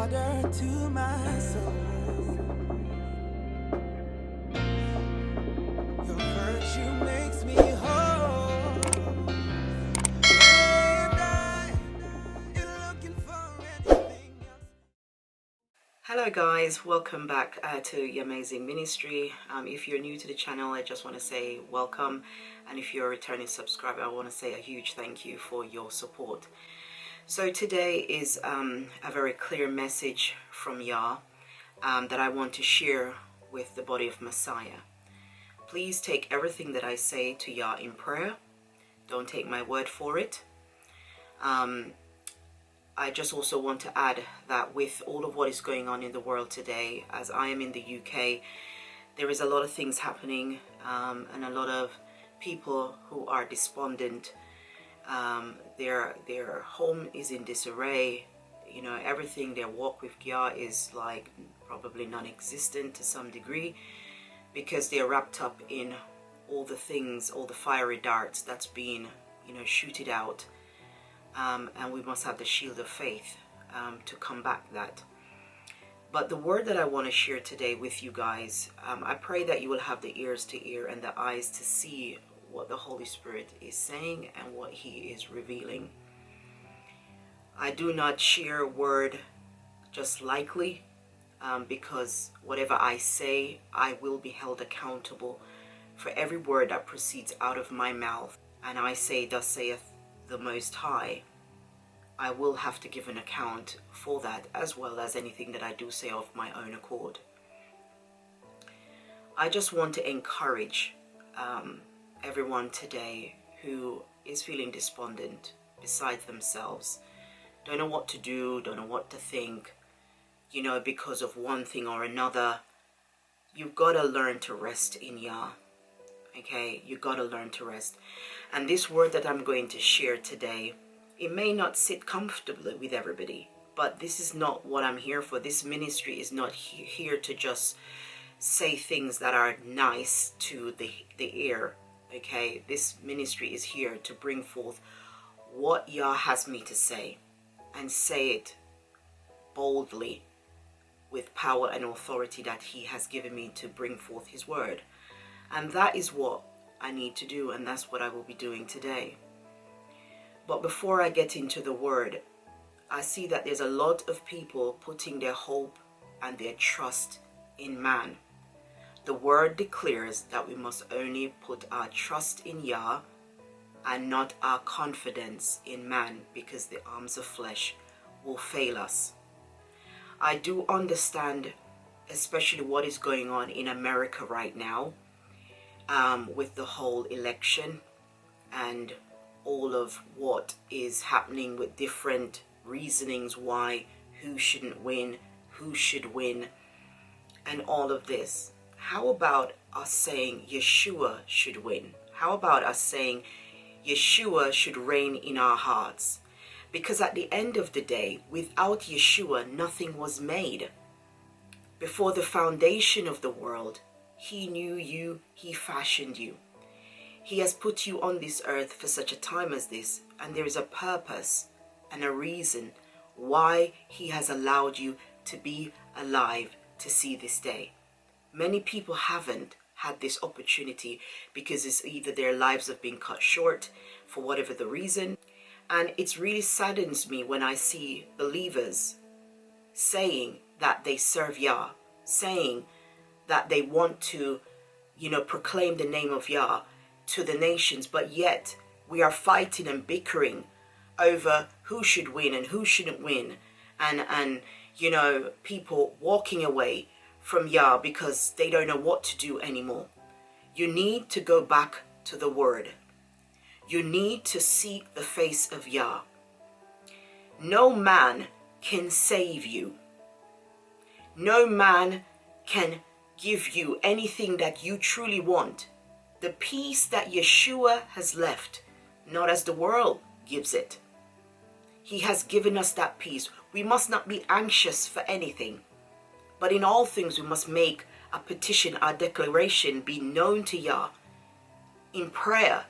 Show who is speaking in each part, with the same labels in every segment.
Speaker 1: water to my soul. Your virtue makes me whole. And I ain't looking for anything else.
Speaker 2: Hello guys, welcome back to YAHmazing Ministry. If you're new to the channel, I just want to say welcome, and if you're a returning subscriber, I want to say a huge thank you for your support. So today is a very clear message from Yah that I want to share with the body of Messiah. Please take everything that I say to Yah in prayer. Don't take my word for it. I just also want to add that with all of what is going on in the world today, as I am in the UK, there is a lot of things happening and a lot of people who are despondent. Their home is in disarray. You know, everything, their walk with Yah is like probably non-existent to some degree, because they're wrapped up in all the things, all the fiery darts that's being, shooted out. And we must have the shield of faith to combat that. But the word that I want to share today with you guys, I pray that you will have the ears to hear and the eyes to see what the Holy Spirit is saying and what He is revealing. I do not share a word just lightly, because whatever I say, I will be held accountable for every word that proceeds out of my mouth. And I say, thus saith the Most High. I will have to give an account for that, as well as anything that I do say of my own accord. I just want to encourage everyone today who is feeling despondent, beside themselves, don't know what to do, don't know what to think, because of one thing or another. You've got to learn to rest in Yah. Okay, you got to learn to rest. And this word that I'm going to share today, it may not sit comfortably with everybody, but this is not what I'm here for. This ministry is not here to just say things that are nice to the ear. Okay, this ministry is here to bring forth what Yah has me to say, and say it boldly with power and authority that He has given me to bring forth His word. And that is what I need to do, and that's what I will be doing today. But before I get into the word, I see that there's a lot of people putting their hope and their trust in man. The word declares that we must only put our trust in Yah and not our confidence in man, because the arms of flesh will fail us. I do understand, especially what is going on in America right now, with the whole election and all of what is happening with different reasonings why who shouldn't win, who should win, and all of this. How about us saying Yeshua should win? How about us saying Yeshua should reign in our hearts? Because at the end of the day, without Yeshua, nothing was made. Before the foundation of the world, He knew you, He fashioned you. He has put you on this earth for such a time as this, and there is a purpose and a reason why He has allowed you to be alive to see this day. Many people haven't had this opportunity because it's either their lives have been cut short for whatever the reason. And it really saddens me when I see believers saying that they serve Yah, saying that they want to, proclaim the name of Yah to the nations, but yet we are fighting and bickering over who should win and who shouldn't win, and people walking away from Yah because they don't know what to do anymore. You need to go back to the word. You need to seek the face of Yah. No man can save you. No man can give you anything that you truly want. The peace that Yeshua has left, not as the world gives it. He has given us that peace. We must not be anxious for anything, but in all things we must make a petition, our declaration be known to Yah in prayer.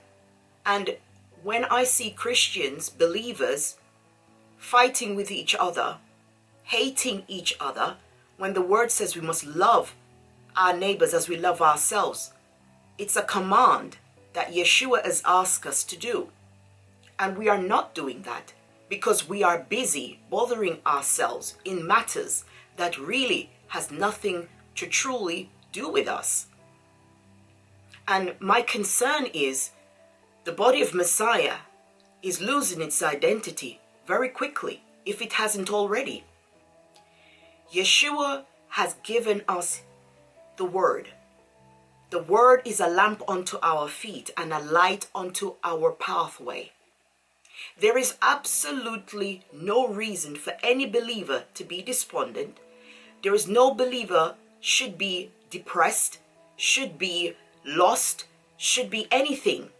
Speaker 2: And when I see Christians, believers, fighting with each other hating each other, when the word says we must love our neighbors as we love ourselves. It's a command that Yeshua has asked us to do. And we are not doing that because we are busy bothering ourselves in matters that really has nothing to truly do with us. And my concern is the body of Messiah is losing its identity very quickly, if it hasn't already. Yeshua has given us the word. The word is a lamp unto our feet and a light unto our pathway. There is absolutely no reason for any believer to be despondent. There is no believer should be depressed, should be lost, should be anything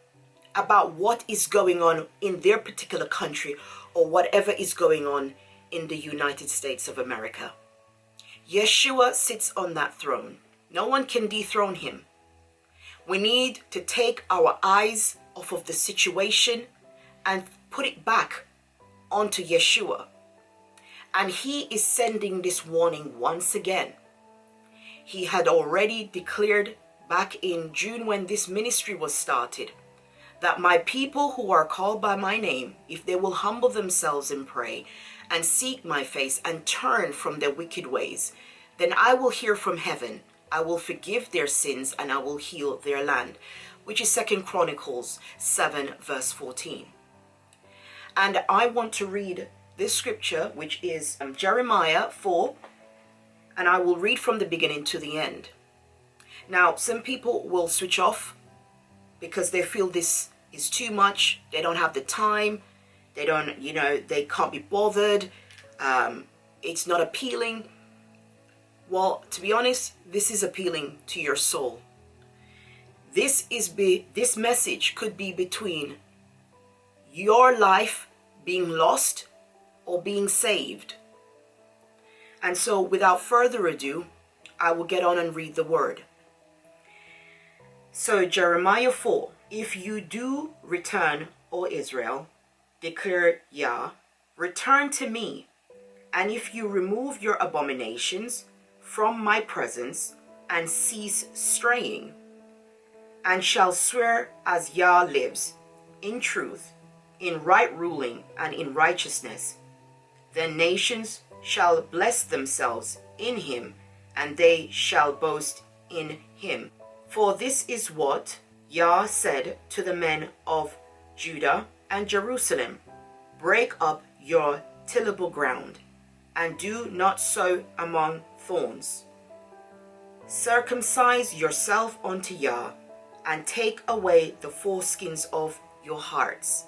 Speaker 2: about what is going on in their particular country or whatever is going on in the United States of America. Yeshua sits on that throne. No one can dethrone him. We need to take our eyes off of the situation and put it back onto Yeshua. And he is sending this warning once again. He had already declared back in June when this ministry was started that my people who are called by my name, if they will humble themselves and pray and seek my face and turn from their wicked ways, then I will hear from heaven. I will forgive their sins and I will heal their land, which is 2 Chronicles 7 verse 14. And I want to read this scripture, which is Jeremiah 4, and I will read from the beginning to the end. Now, some people will switch off because they feel this is too much. They don't have the time. They don't, they can't be bothered. It's not appealing. Well, to be honest, this is appealing to your soul. This message could be between your life being lost or being saved. And so without further ado, I will get on and read the word. So Jeremiah 4, if you do return, O Israel, declare Yah, return to me, and if you remove your abominations from my presence and cease straying, and shall swear as Yah lives, in truth, in right ruling, and in righteousness, then nations shall bless themselves in him, and they shall boast in him. For this is what Yah said to the men of Judah and Jerusalem, break up your tillable ground, and do not sow among thorns. Circumcise yourself unto Yah, and take away the foreskins of your hearts.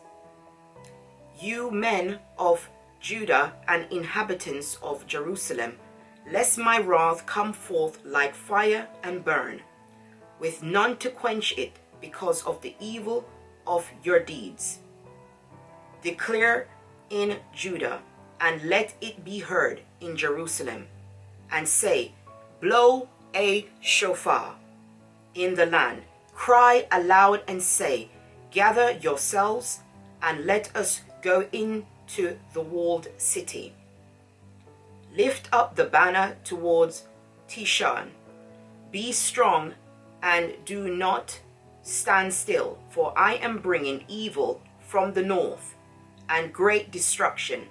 Speaker 2: You men of Judah and inhabitants of Jerusalem, lest my wrath come forth like fire and burn, with none to quench it because of the evil of your deeds. Declare in Judah, and let it be heard in Jerusalem, and say, blow a shofar in the land, cry aloud and say, gather yourselves, and let us go into the walled city. Lift up the banner towards Tishan. Be strong and do not stand still, for I am bringing evil from the north and great destruction.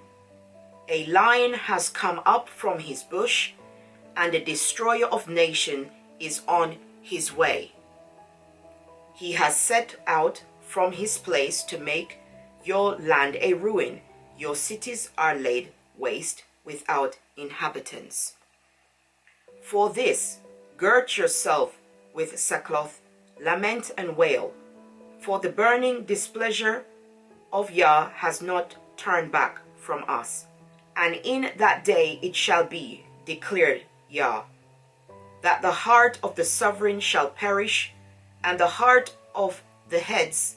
Speaker 2: A lion has come up from his bush, and the destroyer of nations is on his way. He has set out from his place to make your land a ruin. Your cities are laid waste without inhabitants. For this, gird yourself with sackcloth, lament and wail, for the burning displeasure of Yah has not turned back from us. And in that day it shall be, declared Yah, that the heart of the sovereign shall perish, and the heart of the heads,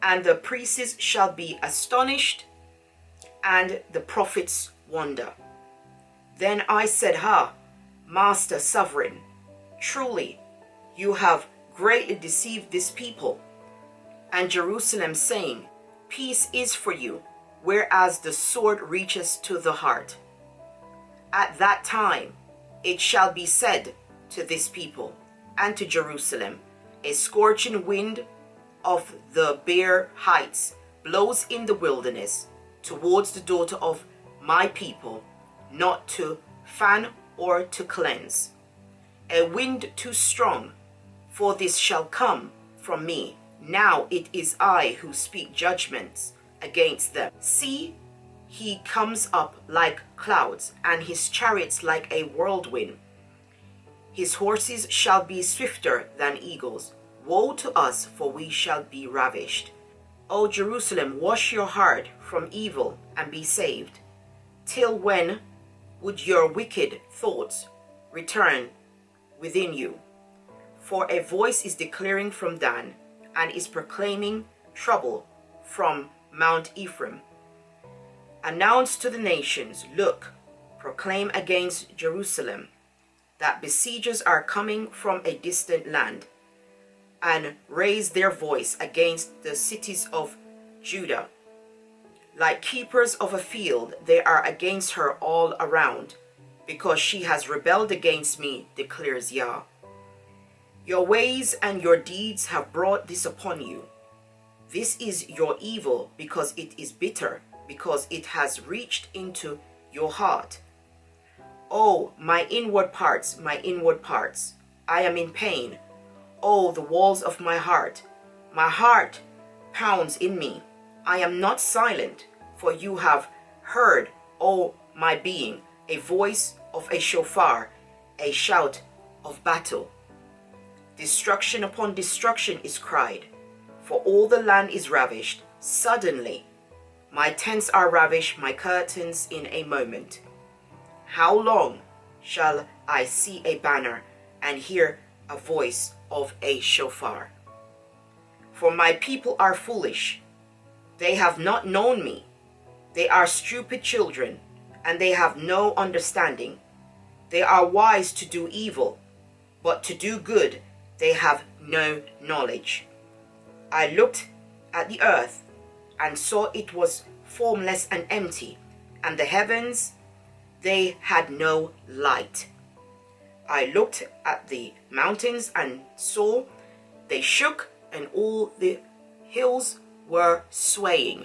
Speaker 2: and the priests shall be astonished, and the prophets wonder. Then I said, Ha, Master Sovereign, truly you have greatly deceived this people, and Jerusalem, saying, peace is for you, whereas the sword reaches to the heart. At that time it shall be said to this people and to Jerusalem, a scorching wind of the bare heights blows in the wilderness towards the daughter of my people, not to fan or to cleanse. A wind too strong, for this shall come from me. Now it is I who speak judgments against them. See, he comes up like clouds, and his chariots like a whirlwind. His horses shall be swifter than eagles. Woe to us, for we shall be ravished. O Jerusalem, wash your heart from evil and be saved. Till when would your wicked thoughts return within you? For a voice is declaring from Dan, and is proclaiming trouble from Mount Ephraim. Announce to the nations, look, proclaim against Jerusalem, that besiegers are coming from a distant land, and raise their voice against the cities of Judah. Like keepers of a field, they are against her all around, because she has rebelled against me, declares Yah. Your ways and your deeds have brought this upon you. This is your evil, because it is bitter, because it has reached into your heart. Oh, my inward parts, I am in pain. Oh, the walls of my heart pounds in me. I am not silent, for you have heard, O my being, a voice of a shofar, a shout of battle. Destruction upon destruction is cried, for all the land is ravished. Suddenly, my tents are ravished, my curtains in a moment. How long shall I see a banner and hear a voice of a shofar? For my people are foolish. They have not known me. They are stupid children, and they have no understanding. They are wise to do evil, but to do good they have no knowledge. I looked at the earth and saw it was formless and empty, and the heavens, they had no light. I looked at the mountains and saw they shook, and all the hills were swaying.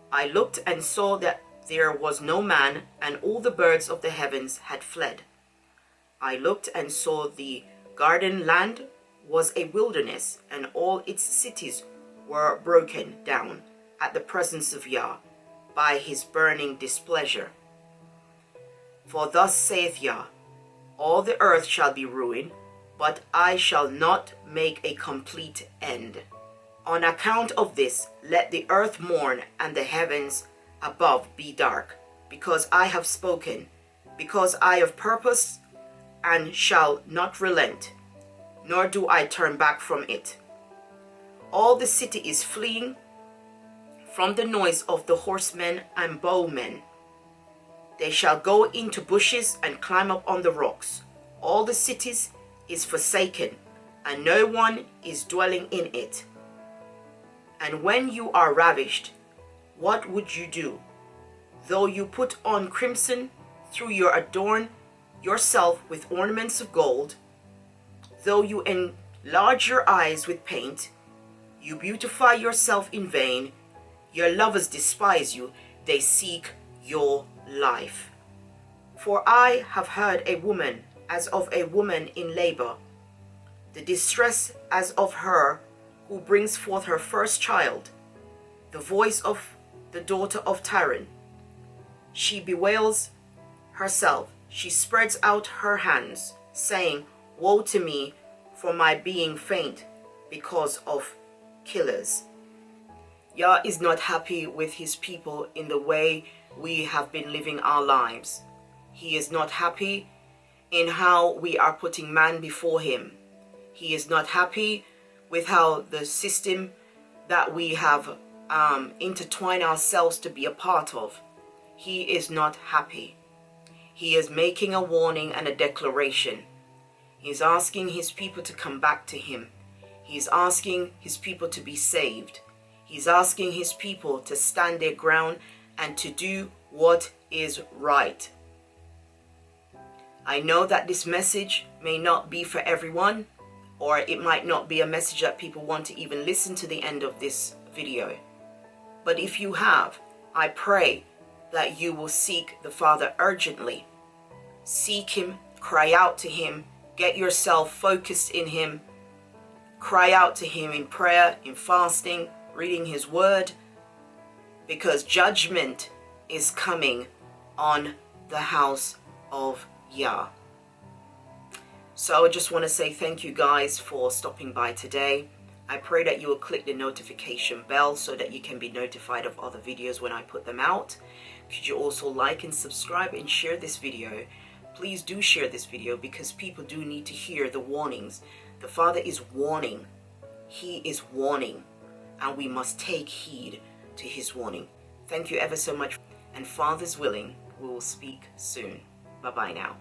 Speaker 2: I looked and saw that there was no man, and all the birds of the heavens had fled. I looked and saw the garden land was a wilderness, and all its cities were broken down at the presence of Yah by his burning displeasure. For thus saith Yah, all the earth shall be ruined, but I shall not make a complete end. On account of this, let the earth mourn and the heavens above be dark, because I have spoken, because I have purposed and shall not relent, nor do I turn back from it. All the city is fleeing from the noise of the horsemen and bowmen. They shall go into bushes and climb up on the rocks. All the cities is forsaken, and no one is dwelling in it. And when you are ravished, what would you do? Though you put on crimson, though you adorn yourself with ornaments of gold, though you enlarge your eyes with paint, you beautify yourself in vain, your lovers despise you, they seek your life. For I have heard a woman as of a woman in labor, the distress as of her who brings forth her first child, the voice of the daughter of Tyran. She bewails herself, she spreads out her hands, saying, woe to me for my being faint because of killers. Yah is not happy with his people in the way we have been living our lives. He is not happy in how we are putting man before him. He is not happy with how the system that we have intertwined ourselves to be a part of. He is not happy. He is making a warning and a declaration. He's asking his people to come back to him. He's asking his people to be saved. He's asking his people to stand their ground and to do what is right. I know that this message may not be for everyone, or it might not be a message that people want to even listen to the end of this video. But if you have, I pray that you will seek the Father urgently. Seek Him, cry out to Him, get yourself focused in Him, cry out to Him in prayer, in fasting, reading His Word, because judgment is coming on the house of Yah. So I just want to say thank you guys for stopping by today. I pray that you will click the notification bell so that you can be notified of other videos when I put them out. Could you also like and subscribe and share this video? Please do share this video because people do need to hear the warnings. The Father is warning. He is warning, and we must take heed to His warning. Thank you ever so much, and Father's willing, we will speak soon. Bye-bye now.